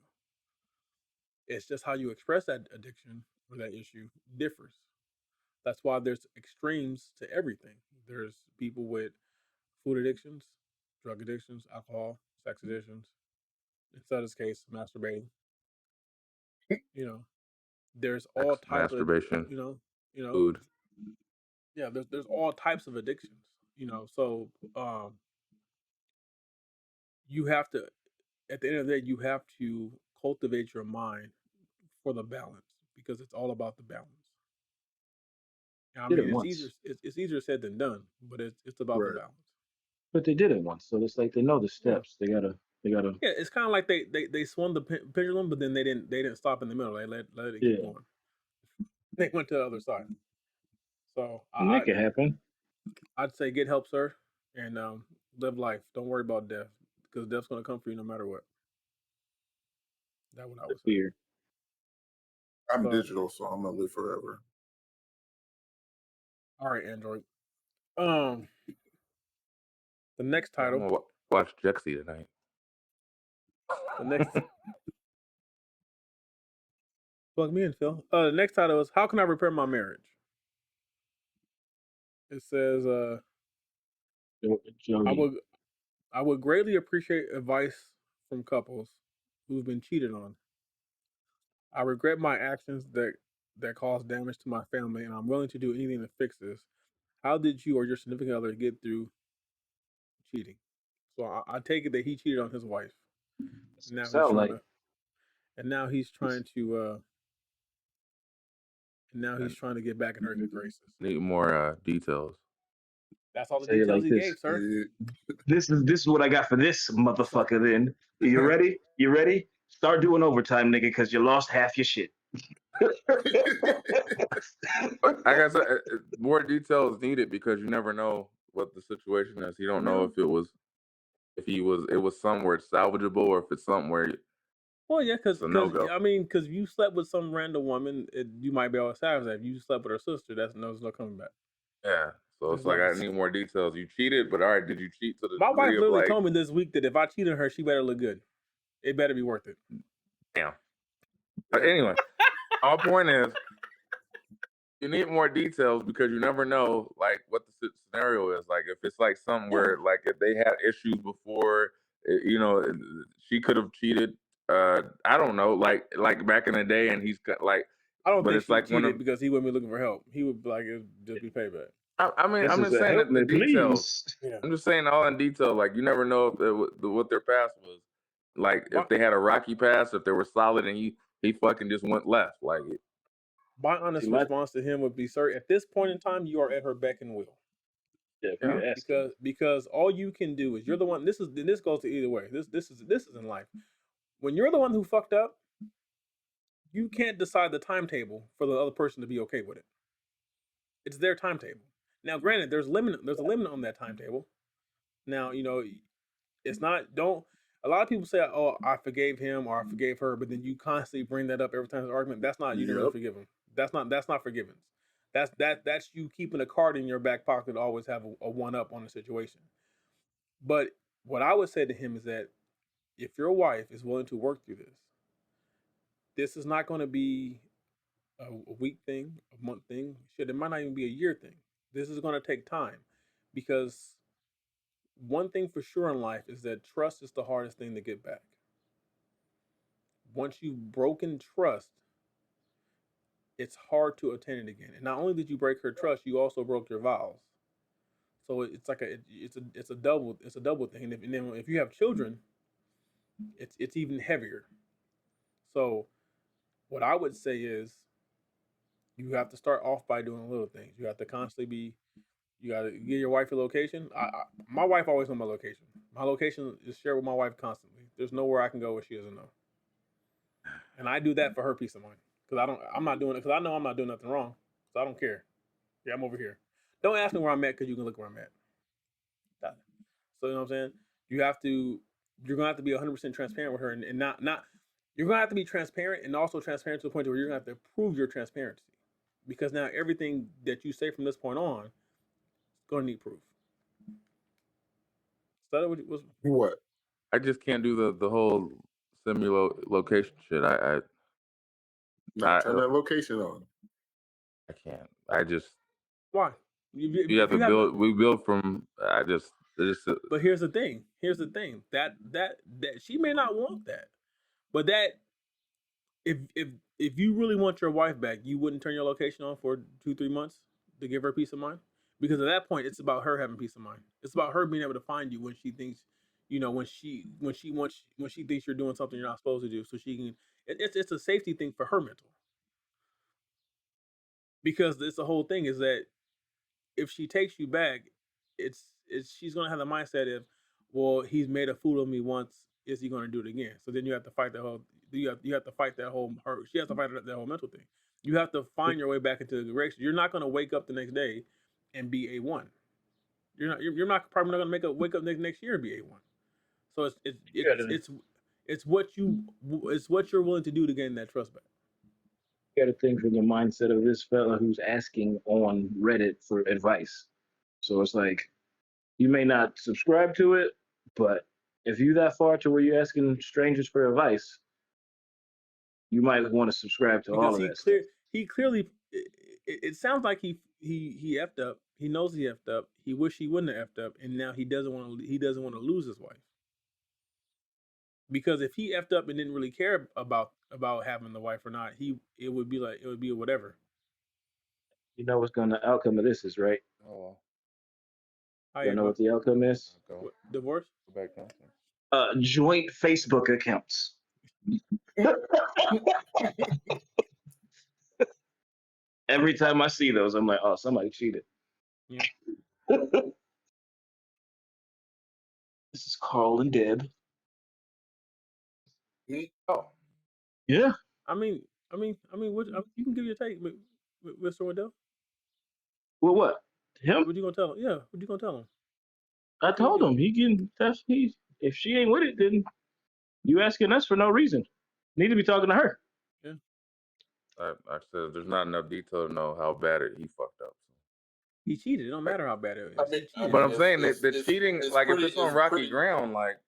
Speaker 5: It's just how you express that addiction or that issue differs. That's why there's extremes to everything. There's people with food addictions, drug addictions, alcohol, sex addictions. In Sutter's case, masturbating. You know, there's all type of
Speaker 4: Masturbation,
Speaker 5: you know, you know,
Speaker 4: food.
Speaker 5: yeah. There's all types of addictions. So you have to, at the end of the day, you have to cultivate your mind for the balance, because it's all about the balance. I
Speaker 6: Did
Speaker 5: mean,
Speaker 6: it once,
Speaker 5: it's easier said than done, but it's about the
Speaker 7: Right.
Speaker 5: balance.
Speaker 6: but they did it once, so it's like they know the
Speaker 5: Yeah,
Speaker 6: steps. They gotta.
Speaker 5: yeah. It's kind of like they swung the pendulum, but then they didn't stop in the middle. They let it keep
Speaker 6: Yeah,
Speaker 5: going. They went to the other side. So
Speaker 6: and that can happen.
Speaker 5: I'd say get help, sir, and live life. Don't worry about death, because death's gonna come for you no matter what. That's what I
Speaker 6: The
Speaker 5: would say.
Speaker 6: fear.
Speaker 7: I'm
Speaker 5: So,
Speaker 7: digital, so I'm gonna live forever.
Speaker 5: all right, Android. Um, the next
Speaker 4: I'm
Speaker 5: title,
Speaker 4: gonna watch Jexy tonight.
Speaker 5: the next plug me in, Phil. The next title is "How Can I Repair My Marriage?" It says, "I
Speaker 6: Joey,
Speaker 5: would I would greatly appreciate advice from couples who've been cheated on. I regret my actions that caused damage to my family, and I'm willing to do anything to fix this. How did you or your significant other get through cheating?" So I take it that he cheated on his wife.
Speaker 6: that's
Speaker 5: And
Speaker 6: what it
Speaker 5: now he's
Speaker 6: sound
Speaker 5: trying
Speaker 6: like.
Speaker 5: to, and now he's trying to, and now he's
Speaker 4: And
Speaker 5: trying to get back in her good graces.
Speaker 4: need more details.
Speaker 5: That's all the
Speaker 6: Say it
Speaker 5: details
Speaker 6: like
Speaker 5: he
Speaker 6: this.
Speaker 5: gave, sir.
Speaker 6: This is what I got for this
Speaker 5: So,
Speaker 6: motherfucker. Then you ready? You ready? Start doing overtime, nigga, because you lost half your shit.
Speaker 4: But like I said, more detail is needed because you never know what the situation is. You don't know
Speaker 5: no.
Speaker 4: if it was somewhere salvageable, or if it's somewhere
Speaker 5: Well, yeah,
Speaker 4: it's a no go.
Speaker 5: I mean, because you slept with some random woman, you might be able to salvage that. If you slept with her sister, that's no coming back.
Speaker 4: Yeah. So
Speaker 5: It's
Speaker 4: it's like
Speaker 5: not.
Speaker 4: I need more details. You cheated, but all right, did you cheat to the
Speaker 5: My wife
Speaker 4: degree of
Speaker 5: literally
Speaker 4: like,
Speaker 5: told me this week that if I cheat on her, she better look good. It better be worth it.
Speaker 4: damn. But anyway, our point is you need more details because you never know like what the scenario is. Like if it's like
Speaker 5: Yeah,
Speaker 4: somewhere like if they had issues before, she could have cheated. I don't know, like back in the day, and he's got like,
Speaker 5: I don't
Speaker 4: but
Speaker 5: think
Speaker 4: it's
Speaker 5: she
Speaker 4: like one
Speaker 5: cheated
Speaker 4: of.
Speaker 5: because he wouldn't be looking for help. He would be like, it'd just be payback.
Speaker 4: I mean,
Speaker 6: This
Speaker 4: I'm
Speaker 6: is
Speaker 4: just
Speaker 6: a
Speaker 4: saying
Speaker 6: help
Speaker 4: that the
Speaker 6: me,
Speaker 4: details.
Speaker 6: please.
Speaker 5: Yeah.
Speaker 4: I'm just saying all in detail. Like you never know what their past was. Like
Speaker 5: My
Speaker 4: if they had a rocky past, if they were solid, and he fucking just went left. Like
Speaker 5: my
Speaker 6: See,
Speaker 5: honest
Speaker 6: my
Speaker 5: response to him would be, sir, at this point in time, you are at her beck and will.
Speaker 6: yeah, if
Speaker 4: yeah,
Speaker 6: you ask him,
Speaker 5: Because all you can do is, you're the one. This goes to either way. This is in life. When you're the one who fucked up, you can't decide the timetable for the other person to be okay with it. It's their timetable. Now, granted, there's a limit on that timetable. Now, it's not don't a lot of people say, "Oh, I forgave him or I forgave her," but then you constantly bring that up every time there's an argument. That's not, you didn't really
Speaker 7: Yep.
Speaker 5: forgive him. That's not forgiveness. That's you keeping a card in your back pocket to always have a one up on the situation. But what I would say to him is that if your wife is willing to work through this is not going to be a week thing, a month thing. Shit, it might not even be a year thing. This is going to take time, because one thing for sure in life is that trust is the hardest thing to get back. Once you've broken trust, it's hard to attain it again. And not only did you break her trust, you also broke your vows. So it's like it's a double thing. And then if you have children, it's even heavier. So what I would say is, you have to start off by doing little things. You have to constantly be You gotta get your wife your location. My wife always knows my location. My location is shared with my wife constantly. There's nowhere I can go where she doesn't know, and I do that for her peace of mind. Because I'm not doing it because I know I'm not doing nothing wrong. So I don't care. Yeah, I'm over here. Don't ask me where I'm at because you can look where I'm at. So you know what I'm saying? You have to. You're gonna have to be 100% transparent with her, and not. You're gonna have to be transparent and also transparent to the point where you're gonna have to prove your transparency, because now everything that you say from this point on is gonna need proof. So that was
Speaker 7: What?
Speaker 4: I just can't do the whole location shit.
Speaker 7: No, turn that location on.
Speaker 4: I can't. I just
Speaker 5: why
Speaker 4: you have to build. We build from.
Speaker 5: But here's the thing. That she may not want that, but that if you really want your wife back, you wouldn't turn your location on for 2-3 months to give her peace of mind, because at that point it's about her having peace of mind. It's about her being able to find you when she thinks, when she thinks you're doing something you're not supposed to do, so she can. It's a safety thing for her mental, because it's the whole thing is that if she takes you back, it's she's gonna have the mindset of, well, he's made a fool of me once. Is he gonna do it again? So then you have to fight that whole. You have to fight that whole. She has to fight that whole mental thing. You have to find your way back into the direction. You're not gonna wake up the next day and be A1. You're not probably not gonna wake up next year and be A1. So it's what you're willing to do to gain that trust back.
Speaker 6: You got to think from the mindset of this fella who's asking on Reddit for advice. So it's like, you may not subscribe to it, but if you're that far to where you're asking strangers for advice, you might want to subscribe to all of that.
Speaker 5: He clearly, it sounds like he effed up. He knows he effed up. He wish he wouldn't have effed up, and now he doesn't want to lose his wife. Because if he effed up and didn't really care about having the wife or not, it would be whatever.
Speaker 6: You know what's going to outcome of this is, right?
Speaker 4: Oh.
Speaker 6: You know what the outcome is?
Speaker 5: What, divorce?
Speaker 4: Go back down.
Speaker 6: Joint Facebook accounts. Every time I see those, I'm like, oh, somebody cheated.
Speaker 5: Yeah.
Speaker 6: This is Carl and Deb.
Speaker 4: Oh.
Speaker 6: Yeah.
Speaker 5: I mean, you can give your take, Mr. Wendell.
Speaker 6: Well, what? Him?
Speaker 5: What you gonna tell him? Yeah, what you gonna tell him?
Speaker 6: I told him if she ain't with it, then you asking us for no reason. Need to be talking to her.
Speaker 5: Yeah.
Speaker 4: I said there's not enough detail to know how bad he fucked up.
Speaker 5: He cheated. It don't matter how bad it is.
Speaker 4: But I'm saying that the cheating, like if it's on rocky ground, like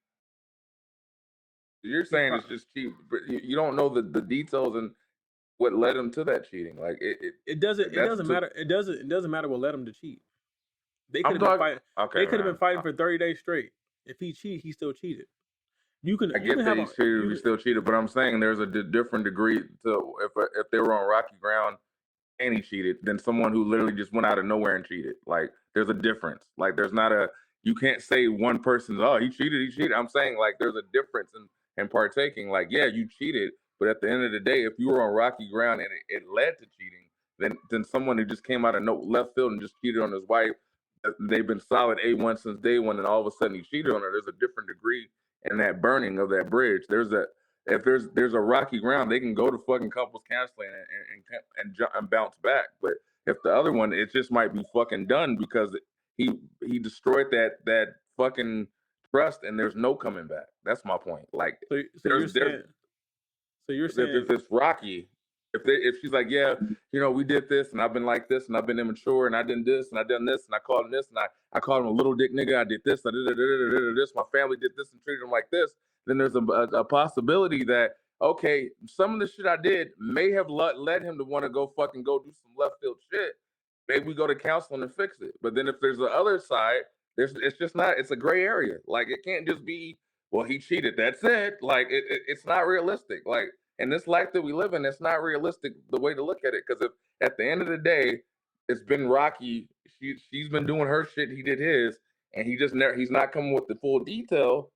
Speaker 4: you're saying it's just cheap, but you don't know the details and what led him to that cheating. Like
Speaker 5: it doesn't matter. It doesn't matter what led him to cheat. They could have been fighting. Okay, they could have been fighting for 30 days straight. If he cheated, he still cheated. I get that he cheated, he still cheated, but I'm saying there's a different degree to if they were on rocky ground and he cheated than someone who literally just went out of nowhere and cheated. Like there's a difference. Like there's not you can't say one person's he cheated. I'm saying like there's a difference in partaking. Like yeah, you cheated, but at the end of the day, if you were on rocky ground and it led to cheating, then someone who just came out of left field and just cheated on his wife, they've been solid A1 since day one, and all of a sudden he cheated on her. There's a different degree in that burning of that bridge. If there's a rocky ground, they can go to fucking couples counseling and bounce back. But if the other one, it just might be fucking done because he destroyed that fucking trust, and there's no coming back. That's my point. Like, so you're saying
Speaker 4: if it's rocky, if she's like, yeah, we did this, and I've been like this, and I've been immature, and I did this, and I done this, and I called him this, and I called him a little dick nigga. I did this, I did this. My family did this and treated him like this. Then there's a possibility that okay, some of the shit I did may have led him to want to go do some left field shit. Maybe we go to counseling and fix it. But then if there's the other side, it's just not. It's a gray area. Like it can't just be, well, he cheated. That's it. Like it's not realistic. Like in this life that we live in, it's not realistic the way to look at it. Because if at the end of the day, it's been rocky. She's been doing her shit. He did his, and he's not coming with the full detail.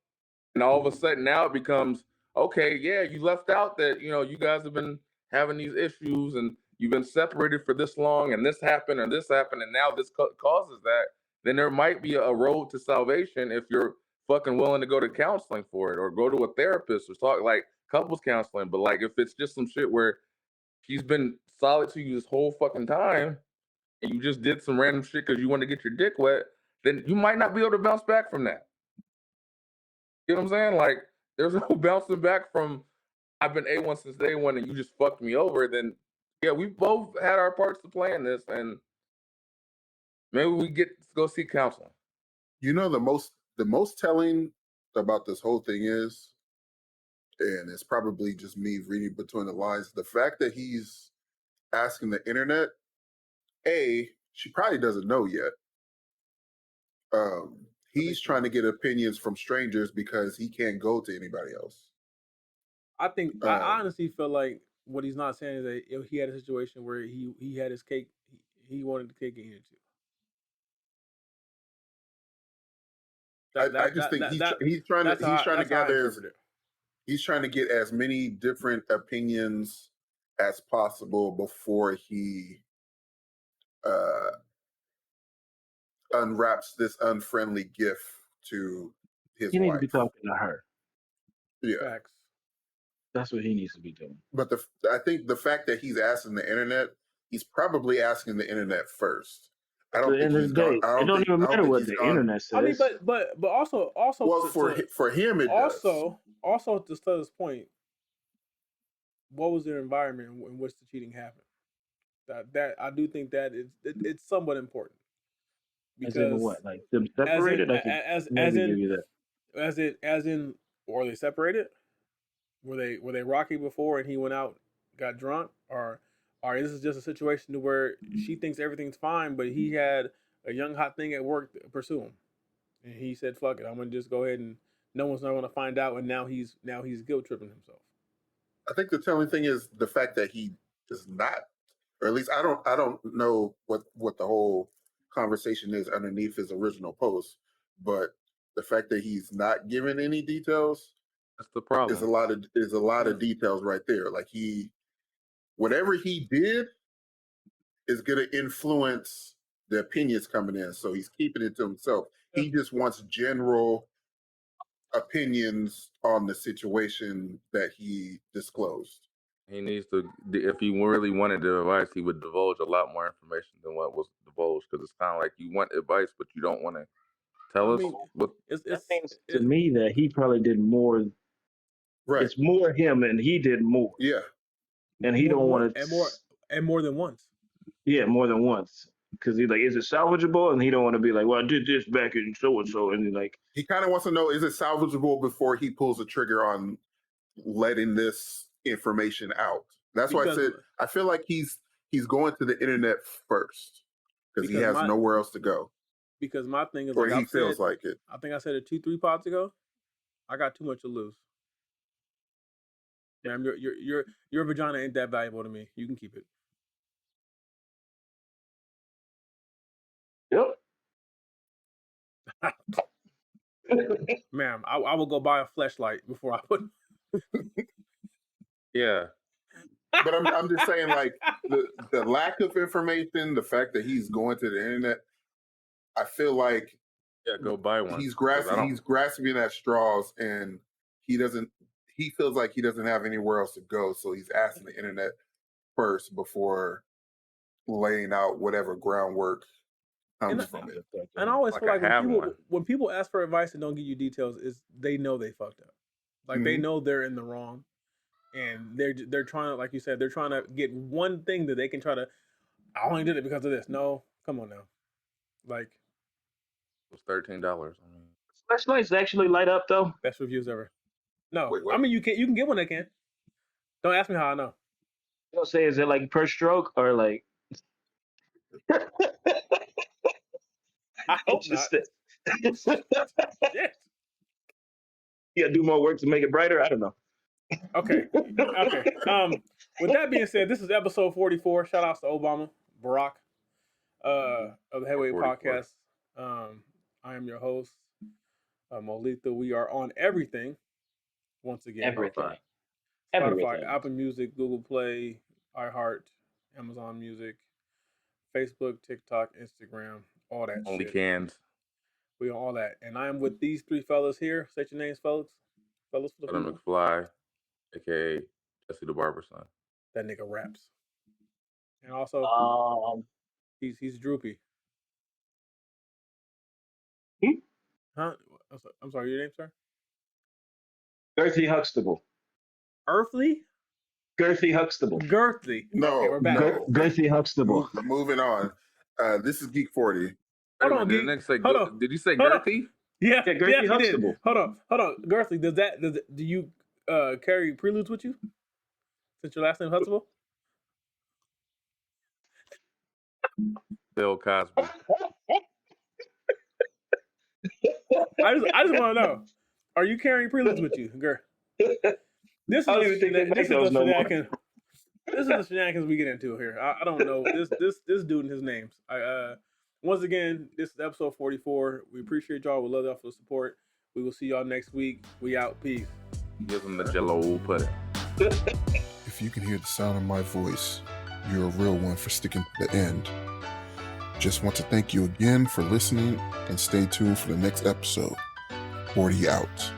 Speaker 4: And all of a sudden now it becomes, okay, yeah, you left out that, you guys have been having these issues and you've been separated for this long, and this happened, and now this causes that, then there might be a road to salvation if you're fucking willing to go to counseling for it, or go to a therapist, or talk like couples counseling. But like, if it's just some shit where she's been solid to you this whole fucking time, and you just did some random shit because you want to get your dick wet, then you might not be able to bounce back from that. You know what I'm saying? Like, there's no bouncing back from, I've been A1 since day one and you just fucked me over. Then, yeah, we both had our parts to play in this, and maybe we get to go seek counseling.
Speaker 7: You know, the most telling about this whole thing is, and it's probably just me reading between the lines, the fact that he's asking the internet, she probably doesn't know yet. He's trying to get opinions from strangers because he can't go to anybody else.
Speaker 5: I honestly feel like what he's not saying is that if he had a situation where he had his cake, he wanted the cake and eat it too.
Speaker 7: I just think he's trying to get as many different opinions as possible before he unwraps this unfriendly gift to his
Speaker 6: He
Speaker 7: wife.
Speaker 6: needs to be talking to her.
Speaker 7: Yeah.
Speaker 5: Facts.
Speaker 6: That's what he needs to be doing.
Speaker 7: But I think the fact that he's asking the internet, he's probably asking the internet first. I don't think he's gone.
Speaker 6: It don't even matter what the internet says.
Speaker 5: I mean, but also.
Speaker 7: Well, for him, it does.
Speaker 5: Also, to Studd's point, what was their environment in which the cheating happened? That I do think that it's somewhat important.
Speaker 6: Because as in what? Like them separated?
Speaker 5: As in, were they separated? Were they rocky before and he went out, got drunk, or this is just a situation to where she thinks everything's fine, but he had a young hot thing at work to pursue him, and he said, "Fuck it, I'm gonna just go ahead and no one's not gonna find out." And now he's guilt tripping himself.
Speaker 7: I think the telling thing is the fact that he is not, or at least I don't know what the whole conversation is underneath his original post, but the fact that he's not giving any details,
Speaker 4: that's the problem.
Speaker 7: Is a lot of details right there. Like whatever he did is going to influence the opinions coming in. So he's keeping it to himself. He just wants general opinions on the situation that he disclosed.
Speaker 4: He needs to, if he really wanted the advice, he would divulge a lot more information than what was divulged, because it's kind of like you want advice, but you don't want to tell us.
Speaker 6: That means to me that he probably did more. Right. It's more him, and he did more.
Speaker 7: Yeah.
Speaker 6: And he don't want to.
Speaker 5: And more than once.
Speaker 6: Yeah, more than once. Because he's like, is it salvageable? And he don't want to be like, well, I did this back in so and so, and
Speaker 7: he kind of wants to know, is it salvageable before he pulls the trigger on letting this information out. That's why I said I feel like he's going to the internet first because he has nowhere else to go.
Speaker 5: Because my thing is,
Speaker 7: or he feels like it.
Speaker 5: I think I said it 2-3 pods ago. I got too much to lose. Ma'am, your vagina ain't that valuable to me. You can keep it.
Speaker 6: Yep.
Speaker 5: Ma'am, I will go buy a fleshlight before I put.
Speaker 4: Yeah.
Speaker 7: But I'm just saying, like, the lack of information, the fact that he's going to the internet, I feel like
Speaker 4: go buy one.
Speaker 7: He's grasping at straws, and he feels like he doesn't have anywhere else to go, so he's asking the internet first before laying out whatever groundwork comes from it.
Speaker 5: And I always feel like when people ask for advice and don't give you details, is they know they fucked up. Like they know they're in the wrong. And they're trying to, like you said, they're trying to get one thing that they can try to. I only did it because of this. No, come on now, like
Speaker 4: it was $13. I mean,
Speaker 6: flashlights actually light up though.
Speaker 5: Best reviews ever. No, wait, I mean you can get one that can. Don't ask me how I know.
Speaker 6: You don't say, is it like per stroke or like?
Speaker 5: I hope not.
Speaker 6: Yes. You gotta do more work to make it brighter. I don't know.
Speaker 5: Okay. With that being said, this is episode 44. Shout outs to Obama, Barack, of the Heavyweight Podcast. I am your host, Molita. We are on everything. Once again,
Speaker 6: everything.
Speaker 5: Spotify, Apple Music, Google Play, iHeart, Amazon Music, Facebook, TikTok, Instagram, all that
Speaker 4: Only
Speaker 5: shit.
Speaker 4: cans.
Speaker 5: We on all that. And I'm with these three fellas here. Say your names, fellas. Fellas for the
Speaker 4: Adam
Speaker 5: people.
Speaker 4: McFly, aka Jesse the Barber son.
Speaker 5: That nigga raps. And also, he's droopy. Huh? I'm sorry, your name, sir?
Speaker 6: Girthy Huxtable.
Speaker 5: Earthly?
Speaker 6: Girthy Huxtable.
Speaker 5: Girthy.
Speaker 7: No,
Speaker 5: okay, we're back.
Speaker 7: no.
Speaker 6: Girthy Huxtable.
Speaker 7: Moving on. This is Geek 40.
Speaker 5: Hold on,
Speaker 4: Did
Speaker 5: Geek.
Speaker 4: the next say,
Speaker 5: Hold on.
Speaker 4: Did you say
Speaker 5: Hold on.
Speaker 4: girthy?
Speaker 5: Yeah,
Speaker 6: Yeah, Girthy
Speaker 5: he
Speaker 6: Huxtable.
Speaker 5: did. Hold on. Girthy, do you carry preludes with you? Since your last name Huxtable?
Speaker 4: Bill Cosby.
Speaker 5: I just want to know. Are you carrying preludes with you, girl? This is
Speaker 6: I don't even think they make those no more.
Speaker 5: This is the shenanigans we get into here. I don't know this dude and his names. Once again, this is episode 44. We appreciate y'all. We love y'all for the support. We will see y'all next week. We out. Peace.
Speaker 4: Give him the Jello pudding.
Speaker 7: If you can hear the sound of my voice, you're a real one for sticking to the end. Just want to thank you again for listening and stay tuned for the next episode. 40 out.